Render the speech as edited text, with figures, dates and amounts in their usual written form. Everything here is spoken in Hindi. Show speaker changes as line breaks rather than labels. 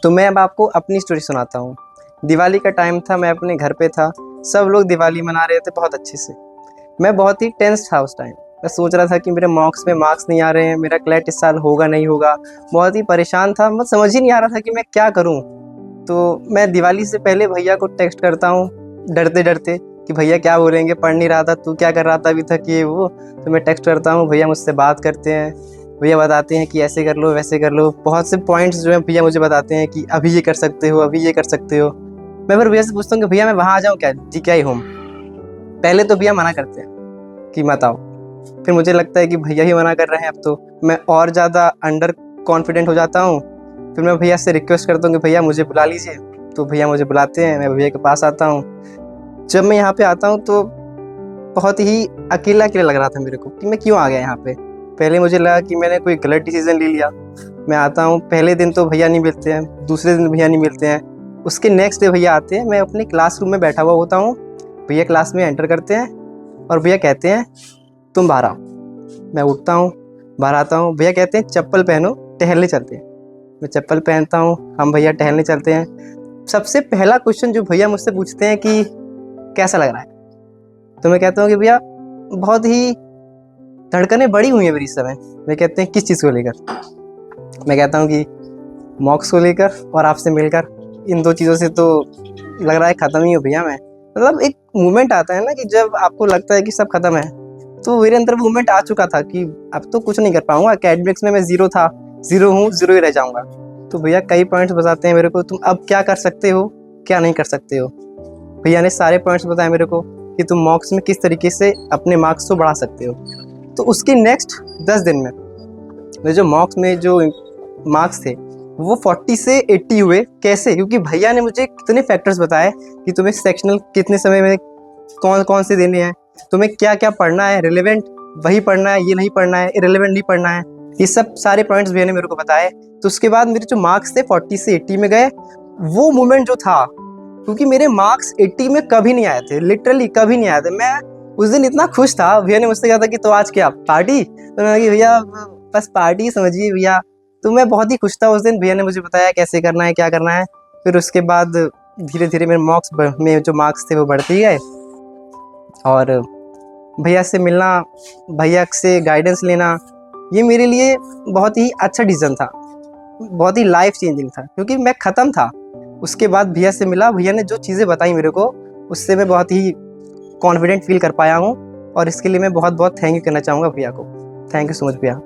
तो मैं अब आपको अपनी स्टोरी सुनाता हूँ। दिवाली का टाइम था, मैं अपने घर पे था, सब लोग दिवाली मना रहे थे बहुत अच्छे से। मैं बहुत ही टेंस था उस टाइम। मैं सोच रहा था कि मेरे मॉक्स में मार्क्स नहीं आ रहे हैं, मेरा क्लैट इस साल होगा नहीं होगा। बहुत ही परेशान था, मैं समझ ही नहीं आ रहा था कि मैं क्या करूँ। तो मैं दिवाली से पहले भैया को टेक्स्ट करता हूँ डरते डरते कि भैया क्या बोलेंगे, पढ़ नहीं रहा था, तू क्या कर रहा था अभी तक, ये वो। तो मैं टेक्स्ट करता हूँ, भैया मुझसे बात करते हैं। भैया बताते हैं कि ऐसे कर लो वैसे कर लो, बहुत से पॉइंट्स जो है भैया मुझे बताते हैं कि अभी ये कर सकते हो, अभी ये कर सकते हो। मैं फिर भैया से पूछता हूँ कि भैया मैं वहाँ आ जाऊँ क्या, GKI होम। पहले तो भैया मना करते हैं कि मत आओ। फिर मुझे लगता है कि भैया ही मना कर रहे हैं, अब तो मैं और ज़्यादा अंडर कॉन्फिडेंट हो जाता हूँ। फिर मैं भैया से रिक्वेस्ट करता हूँ कि भैया मुझे बुला लीजिए। तो भैया मुझे बुलाते हैं, मैं भैया के पास आता हूँ। जब मैं यहाँ पे आता हूँ तो बहुत ही अकेला अकेला लग रहा था मेरे को कि मैं क्यों आ गया यहाँ पे। पहले मुझे लगा कि मैंने कोई गलत डिसीजन ले लिया। मैं आता हूँ, पहले दिन तो भैया नहीं मिलते हैं, दूसरे दिन भैया नहीं मिलते हैं, उसके नेक्स्ट डे भैया आते हैं। मैं अपने क्लासरूम में बैठा हुआ होता हूँ, भैया क्लास में एंटर करते हैं और भैया कहते हैं तुम बाहर आओ। मैं उठता हूँ, बाहर आता हूँ, भैया कहते हैं चप्पल पहनो, टहलने चलते हैं। मैं चप्पल पहनता हूँ, हम भैया टहलने चलते हैं। सबसे पहला क्वेश्चन जो भैया मुझसे पूछते हैं कि कैसा लग रहा है। तो मैं कहता हूँ कि भैया बहुत ही धड़कनें बढ़ी हुई हैं मेरी इस समय। वे कहते हैं किस चीज़ को लेकर। मैं कहता हूँ कि मॉक्स को लेकर और आपसे मिलकर। इन दो चीज़ों से तो लग रहा है ख़त्म ही हो भैया मैं। मतलब एक मोमेंट आता है ना कि जब आपको लगता है कि सब खत्म है, तो मेरे अंदर मोमेंट आ चुका था कि अब तो कुछ नहीं कर पाऊंगा। अकेडमिक्स में मैं ज़ीरो था, ज़ीरो हूँ, ज़ीरो ही रह जाऊंगा। तो भैया कई पॉइंट्स बताते हैं मेरे को, तुम अब क्या कर सकते हो, क्या नहीं कर सकते हो। भैया ने सारे पॉइंट्स बताए मेरे को कि तुम मॉक्स में किस तरीके से अपने मार्क्स को बढ़ा सकते हो। तो उसके नेक्स्ट 10 दिन में मेरे जो मॉक्स में जो मार्क्स थे वो 40 से 80 हुए। कैसे? क्योंकि भैया ने मुझे कितने फैक्टर्स बताए कि तुम्हें सेक्शनल कितने समय में कौन कौन से देने हैं, तुम्हें क्या क्या पढ़ना है, रिलेवेंट वही पढ़ना है, ये नहीं पढ़ना है, इरेलीवेंट नहीं पढ़ना है। ये सब सारे पॉइंट्स भैया ने मेरे को बताए। तो उसके बाद मेरे जो मार्क्स थे 40 से 80 में गए। वो मोमेंट जो था, क्योंकि मेरे मार्क्स 80 में कभी नहीं आए थे, लिटरली कभी नहीं आए थे। मैं उस दिन इतना खुश था। भैया ने मुझसे कहा था कि तो आज क्या पार्टी, तो मैंने कहा भैया बस पार्टी समझिए भैया। तो मैं बहुत ही खुश था उस दिन। भैया ने मुझे बताया कैसे करना है, क्या करना है। फिर उसके बाद धीरे धीरे मेरे मॉक्स में जो मार्क्स थे वो बढ़ते ही गए। और भैया से मिलना, भैया से गाइडेंस लेना, ये मेरे लिए बहुत ही अच्छा डिसीजन था, बहुत ही लाइफ चेंजिंग था। क्योंकि मैं ख़त्म था, उसके बाद भैया से मिला, भैया ने जो चीज़ें बताई मेरे को, उससे मैं बहुत ही कॉन्फिडेंट फील कर पाया हूँ। और इसके लिए मैं बहुत बहुत थैंक यू कहना चाहूँगा भैया को। थैंक यू सो मच भैया।